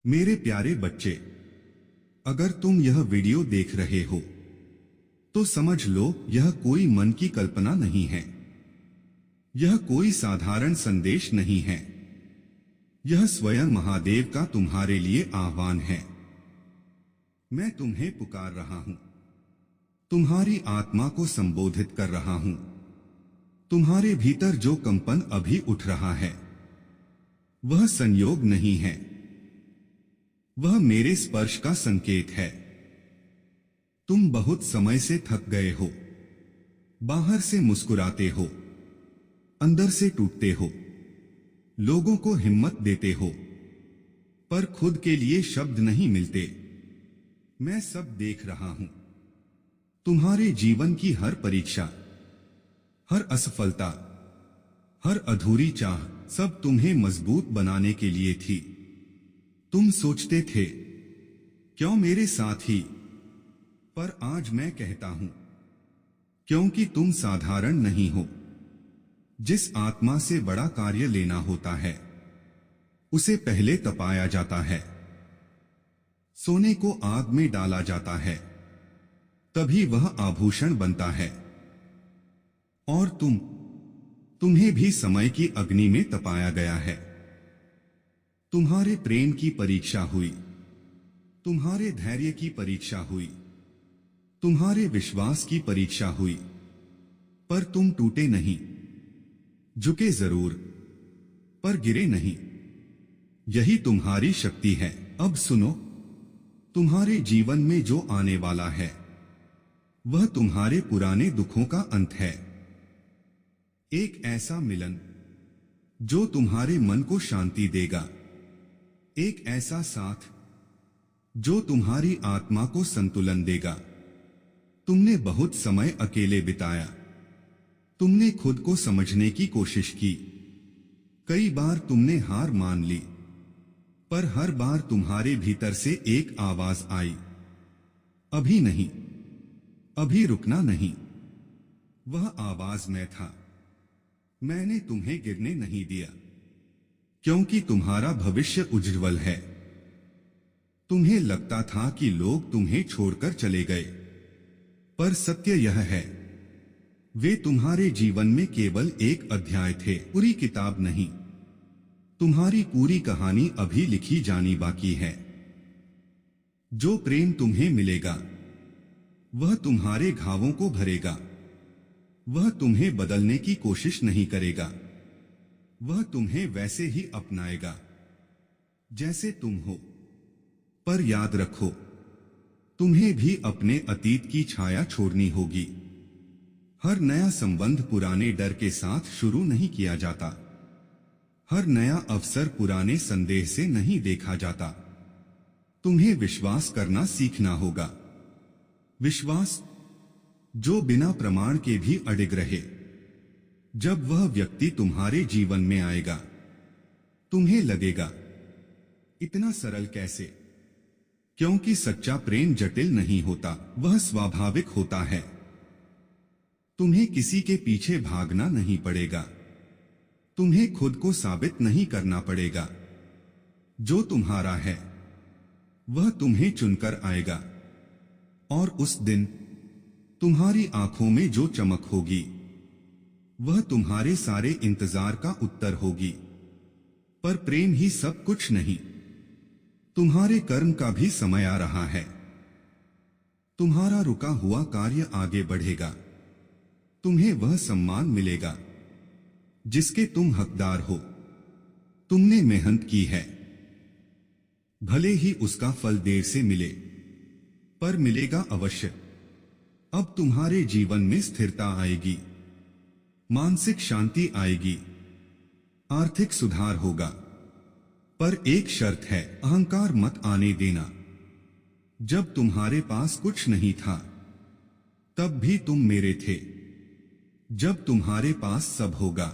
मेरे प्यारे बच्चे, अगर तुम यह वीडियो देख रहे हो तो समझ लो यह कोई मन की कल्पना नहीं है। यह कोई साधारण संदेश नहीं है। यह स्वयं महादेव का तुम्हारे लिए आह्वान है। मैं तुम्हें पुकार रहा हूं, तुम्हारी आत्मा को संबोधित कर रहा हूं। तुम्हारे भीतर जो कंपन अभी उठ रहा है वह संयोग नहीं है, वह मेरे स्पर्श का संकेत है। तुम बहुत समय से थक गए हो, बाहर से मुस्कुराते हो, अंदर से टूटते हो, लोगों को हिम्मत देते हो, पर खुद के लिए शब्द नहीं मिलते। मैं सब देख रहा हूं। तुम्हारे जीवन की हर परीक्षा, हर असफलता, हर अधूरी चाह, सब तुम्हें मजबूत बनाने के लिए थी। तुम सोचते थे क्यों मेरे साथ ही, पर आज मैं कहता हूं क्योंकि तुम साधारण नहीं हो। जिस आत्मा से बड़ा कार्य लेना होता है उसे पहले तपाया जाता है, सोने को आग में डाला जाता है, तभी वह आभूषण बनता है। और तुम्हें भी समय की अग्नि में तपाया गया है। तुम्हारे प्रेम की परीक्षा हुई, तुम्हारे धैर्य की परीक्षा हुई, तुम्हारे विश्वास की परीक्षा हुई, पर तुम टूटे नहीं। झुके जरूर, पर गिरे नहीं। यही तुम्हारी शक्ति है। अब सुनो, तुम्हारे जीवन में जो आने वाला है वह तुम्हारे पुराने दुखों का अंत है। एक ऐसा मिलन जो तुम्हारे मन को शांति देगा, एक ऐसा साथ जो तुम्हारी आत्मा को संतुलन देगा। तुमने बहुत समय अकेले बिताया, तुमने खुद को समझने की कोशिश की। कई बार तुमने हार मान ली, पर हर बार तुम्हारे भीतर से एक आवाज आई, अभी नहीं, अभी रुकना नहीं। वह आवाज मैं था। मैंने तुम्हें गिरने नहीं दिया, क्योंकि तुम्हारा भविष्य उज्ज्वल है। तुम्हें लगता था कि लोग तुम्हें छोड़कर चले गए, पर सत्य यह है वे तुम्हारे जीवन में केवल एक अध्याय थे, पूरी किताब नहीं। तुम्हारी पूरी कहानी अभी लिखी जानी बाकी है। जो प्रेम तुम्हें मिलेगा वह तुम्हारे घावों को भरेगा। वह तुम्हें बदलने की कोशिश नहीं करेगा, वह तुम्हें वैसे ही अपनाएगा जैसे तुम हो। पर याद रखो, तुम्हें भी अपने अतीत की छाया छोड़नी होगी। हर नया संबंध पुराने डर के साथ शुरू नहीं किया जाता। हर नया अवसर पुराने संदेह से नहीं देखा जाता। तुम्हें विश्वास करना सीखना होगा। विश्वास जो बिना प्रमाण के भी अडिग रहे। जब वह व्यक्ति तुम्हारे जीवन में आएगा तुम्हें लगेगा इतना सरल कैसे, क्योंकि सच्चा प्रेम जटिल नहीं होता, वह स्वाभाविक होता है। तुम्हें किसी के पीछे भागना नहीं पड़ेगा, तुम्हें खुद को साबित नहीं करना पड़ेगा। जो तुम्हारा है वह तुम्हें चुनकर आएगा, और उस दिन तुम्हारी आंखों में जो चमक होगी वह तुम्हारे सारे इंतजार का उत्तर होगी। पर प्रेम ही सब कुछ नहीं, तुम्हारे कर्म का भी समय आ रहा है। तुम्हारा रुका हुआ कार्य आगे बढ़ेगा। तुम्हें वह सम्मान मिलेगा जिसके तुम हकदार हो। तुमने मेहनत की है, भले ही उसका फल देर से मिले, पर मिलेगा अवश्य। अब तुम्हारे जीवन में स्थिरता आएगी, मानसिक शांति आएगी, आर्थिक सुधार होगा। पर एक शर्त है, अहंकार मत आने देना। जब तुम्हारे पास कुछ नहीं था तब भी तुम मेरे थे। जब तुम्हारे पास सब होगा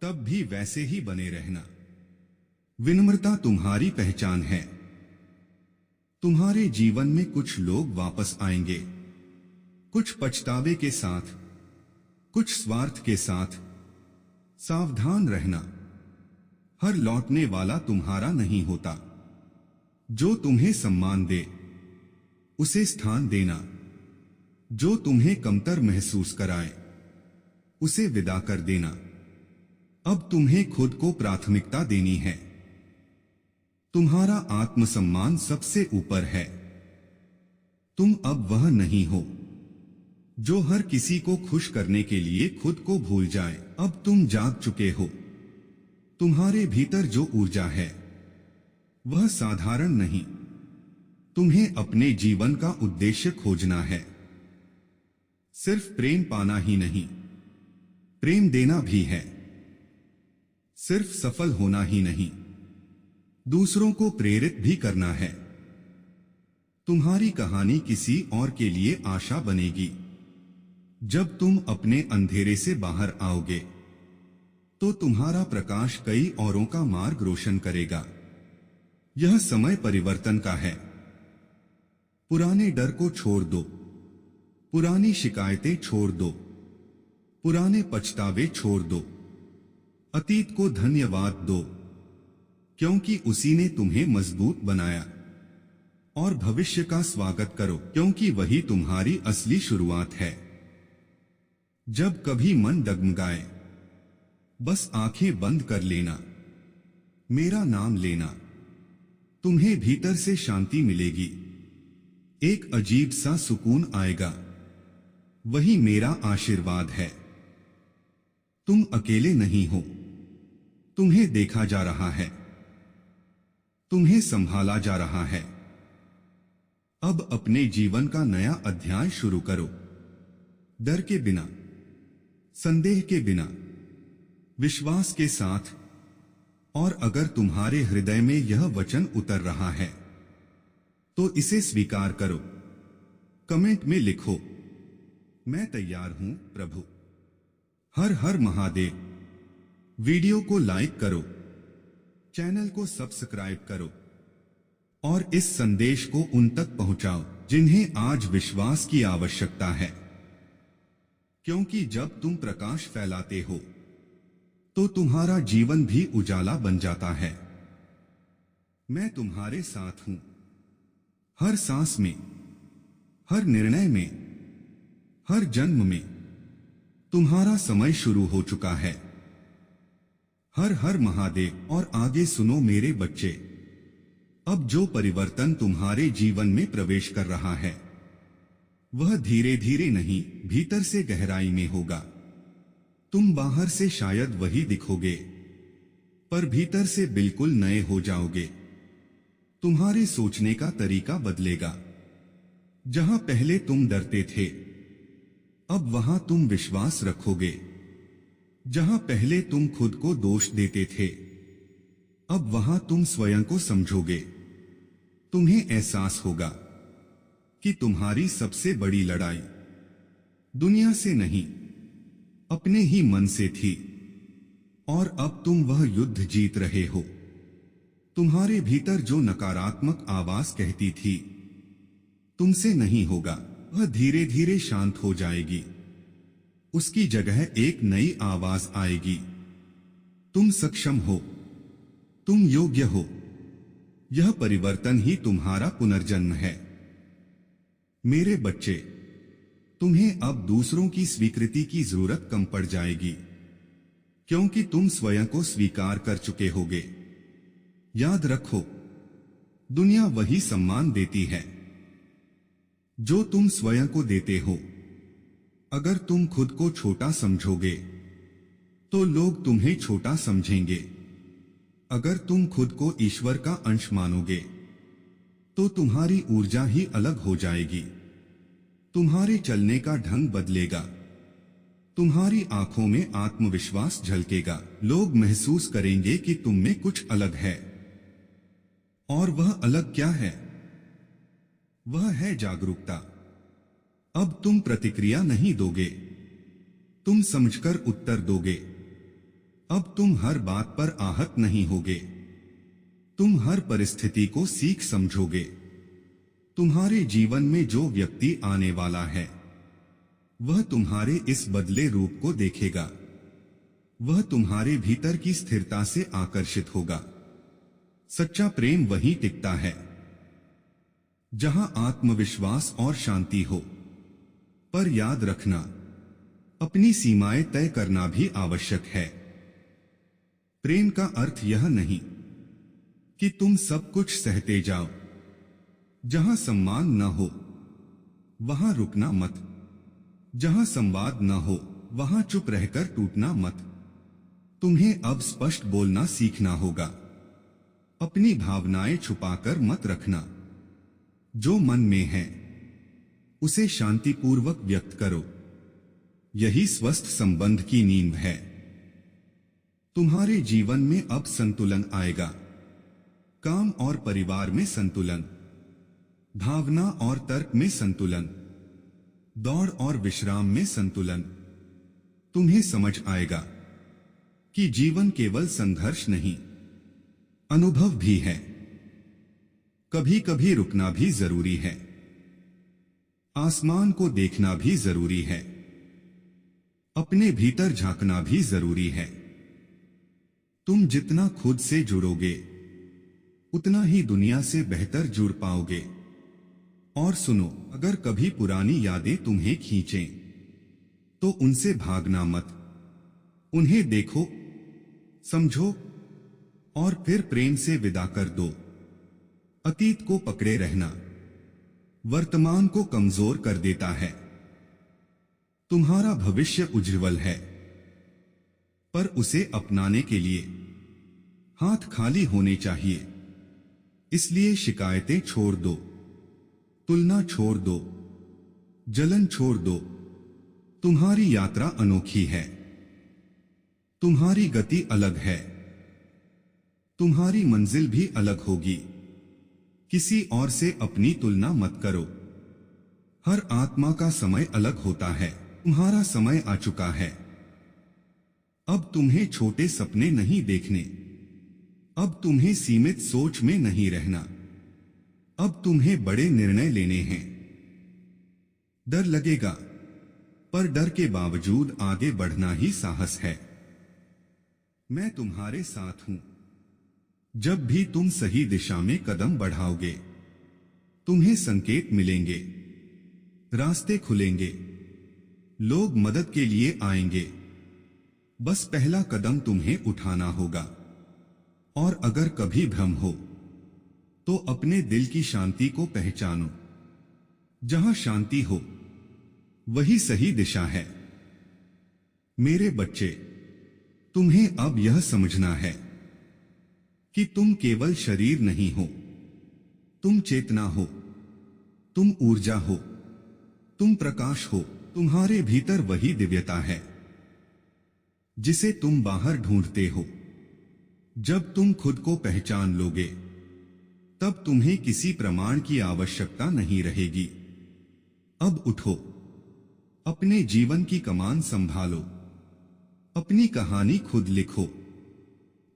तब भी वैसे ही बने रहना। विनम्रता तुम्हारी पहचान है। तुम्हारे जीवन में कुछ लोग वापस आएंगे, कुछ पछतावे के साथ, कुछ स्वार्थ के साथ। सावधान रहना, हर लौटने वाला तुम्हारा नहीं होता। जो तुम्हें सम्मान दे उसे स्थान देना, जो तुम्हें कमतर महसूस कराए उसे विदा कर देना। अब तुम्हें खुद को प्राथमिकता देनी है। तुम्हारा आत्मसम्मान सबसे ऊपर है। तुम अब वह नहीं हो जो हर किसी को खुश करने के लिए खुद को भूल जाए। अब तुम जाग चुके हो। तुम्हारे भीतर जो ऊर्जा है वह साधारण नहीं। तुम्हें अपने जीवन का उद्देश्य खोजना है। सिर्फ प्रेम पाना ही नहीं, प्रेम देना भी है। सिर्फ सफल होना ही नहीं, दूसरों को प्रेरित भी करना है। तुम्हारी कहानी किसी और के लिए आशा बनेगी। जब तुम अपने अंधेरे से बाहर आओगे तो तुम्हारा प्रकाश कई औरों का मार्ग रोशन करेगा। यह समय परिवर्तन का है। पुराने डर को छोड़ दो, पुरानी शिकायतें छोड़ दो, पुराने पछतावे छोड़ दो। अतीत को धन्यवाद दो, क्योंकि उसी ने तुम्हें मजबूत बनाया। और भविष्य का स्वागत करो, क्योंकि वही तुम्हारी असली शुरुआत है। जब कभी मन डगमगाए, बस आंखें बंद कर लेना, मेरा नाम लेना। तुम्हें भीतर से शांति मिलेगी, एक अजीब सा सुकून आएगा। वही मेरा आशीर्वाद है। तुम अकेले नहीं हो। तुम्हें देखा जा रहा है, तुम्हें संभाला जा रहा है। अब अपने जीवन का नया अध्याय शुरू करो, डर के बिना, संदेह के बिना, विश्वास के साथ। और अगर तुम्हारे हृदय में यह वचन उतर रहा है तो इसे स्वीकार करो। कमेंट में लिखो, मैं तैयार हूं प्रभु। हर हर महादेव। वीडियो को लाइक करो, चैनल को सब्सक्राइब करो और इस संदेश को उन तक पहुंचाओ जिन्हें आज विश्वास की आवश्यकता है। क्योंकि जब तुम प्रकाश फैलाते हो तो तुम्हारा जीवन भी उजाला बन जाता है। मैं तुम्हारे साथ हूं, हर सांस में, हर निर्णय में, हर जन्म में। तुम्हारा समय शुरू हो चुका है। हर हर महादेव। और आगे सुनो मेरे बच्चे, अब जो परिवर्तन तुम्हारे जीवन में प्रवेश कर रहा है वह धीरे धीरे नहीं, भीतर से गहराई में होगा। तुम बाहर से शायद वही दिखोगे, पर भीतर से बिल्कुल नए हो जाओगे। तुम्हारे सोचने का तरीका बदलेगा। जहां पहले तुम डरते थे, अब वहां तुम विश्वास रखोगे। जहां पहले तुम खुद को दोष देते थे, अब वहां तुम स्वयं को समझोगे। तुम्हें एहसास होगा कि तुम्हारी सबसे बड़ी लड़ाई दुनिया से नहीं, अपने ही मन से थी। और अब तुम वह युद्ध जीत रहे हो। तुम्हारे भीतर जो नकारात्मक आवाज कहती थी तुमसे नहीं होगा, वह धीरे धीरे शांत हो जाएगी। उसकी जगह एक नई आवाज आएगी, तुम सक्षम हो, तुम योग्य हो। यह परिवर्तन ही तुम्हारा पुनर्जन्म है। मेरे बच्चे, तुम्हें अब दूसरों की स्वीकृति की जरूरत कम पड़ जाएगी, क्योंकि तुम स्वयं को स्वीकार कर चुके होगे। याद रखो, दुनिया वही सम्मान देती है जो तुम स्वयं को देते हो। अगर तुम खुद को छोटा समझोगे तो लोग तुम्हें छोटा समझेंगे। अगर तुम खुद को ईश्वर का अंश मानोगे तो तुम्हारी ऊर्जा ही अलग हो जाएगी। तुम्हारे चलने का ढंग बदलेगा। तुम्हारी आंखों में आत्मविश्वास झलकेगा। लोग महसूस करेंगे कि तुम में कुछ अलग है। और वह अलग क्या है? वह है जागरूकता। अब तुम प्रतिक्रिया नहीं दोगे, तुम समझकर उत्तर दोगे। अब तुम हर बात पर आहत नहीं होगे, तुम हर परिस्थिति को सीख समझोगे। तुम्हारे जीवन में जो व्यक्ति आने वाला है वह तुम्हारे इस बदले रूप को देखेगा। वह तुम्हारे भीतर की स्थिरता से आकर्षित होगा। सच्चा प्रेम वहीं टिकता है जहां आत्मविश्वास और शांति हो। पर याद रखना, अपनी सीमाएं तय करना भी आवश्यक है। प्रेम का अर्थ यह नहीं कि तुम सब कुछ सहते जाओ। जहां सम्मान न हो वहां रुकना मत। जहां संवाद न हो वहां चुप रहकर टूटना मत। तुम्हें अब स्पष्ट बोलना सीखना होगा। अपनी भावनाएं छुपाकर मत रखना। जो मन में है उसे शांतिपूर्वक व्यक्त करो। यही स्वस्थ संबंध की नींव है। तुम्हारे जीवन में अब संतुलन आएगा। काम और परिवार में संतुलन, भावना और तर्क में संतुलन, दौड़ और विश्राम में संतुलन। तुम्हें समझ आएगा कि जीवन केवल संघर्ष नहीं, अनुभव भी है। कभी कभी रुकना भी जरूरी है। आसमान को देखना भी जरूरी है। अपने भीतर झांकना भी जरूरी है। तुम जितना खुद से जुड़ोगे उतना ही दुनिया से बेहतर जुड़ पाओगे। और सुनो, अगर कभी पुरानी यादें तुम्हें खींचें तो उनसे भागना मत। उन्हें देखो, समझो और फिर प्रेम से विदा कर दो। अतीत को पकड़े रहना वर्तमान को कमजोर कर देता है। तुम्हारा भविष्य उज्ज्वल है, पर उसे अपनाने के लिए हाथ खाली होने चाहिए। इसलिए शिकायतें छोड़ दो, तुलना छोड़ दो, जलन छोड़ दो। तुम्हारी यात्रा अनोखी है। तुम्हारी गति अलग है। तुम्हारी मंजिल भी अलग होगी। किसी और से अपनी तुलना मत करो। हर आत्मा का समय अलग होता है। तुम्हारा समय आ चुका है। अब तुम्हें छोटे सपने नहीं देखने। अब तुम्हें सीमित सोच में नहीं रहना। अब तुम्हें बड़े निर्णय लेने हैं। डर लगेगा, पर डर के बावजूद आगे बढ़ना ही साहस है। मैं तुम्हारे साथ हूं। जब भी तुम सही दिशा में कदम बढ़ाओगे, तुम्हें संकेत मिलेंगे, रास्ते खुलेंगे, लोग मदद के लिए आएंगे। बस पहला कदम तुम्हें उठाना होगा। और अगर कभी भ्रम हो तो अपने दिल की शांति को पहचानो। जहां शांति हो वही सही दिशा है। मेरे बच्चे, तुम्हें अब यह समझना है कि तुम केवल शरीर नहीं हो। तुम चेतना हो, तुम ऊर्जा हो, तुम प्रकाश हो। तुम्हारे भीतर वही दिव्यता है जिसे तुम बाहर ढूंढते हो। जब तुम खुद को पहचान लोगे, तब तुम्हें किसी प्रमाण की आवश्यकता नहीं रहेगी। अब उठो, अपने जीवन की कमान संभालो, अपनी कहानी खुद लिखो।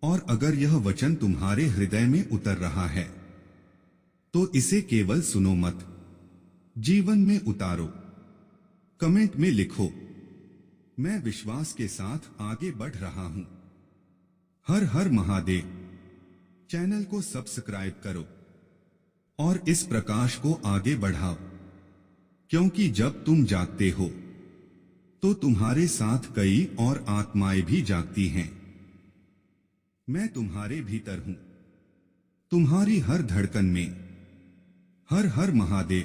और अगर यह वचन तुम्हारे हृदय में उतर रहा है तो इसे केवल सुनो मत, जीवन में उतारो। कमेंट में लिखो, मैं विश्वास के साथ आगे बढ़ रहा हूं। हर हर महादेव। चैनल को सब्सक्राइब करो और इस प्रकाश को आगे बढ़ाओ, क्योंकि जब तुम जागते हो तो तुम्हारे साथ कई और आत्माएं भी जागती हैं। मैं तुम्हारे भीतर हूं, तुम्हारी हर धड़कन में। हर हर महादेव।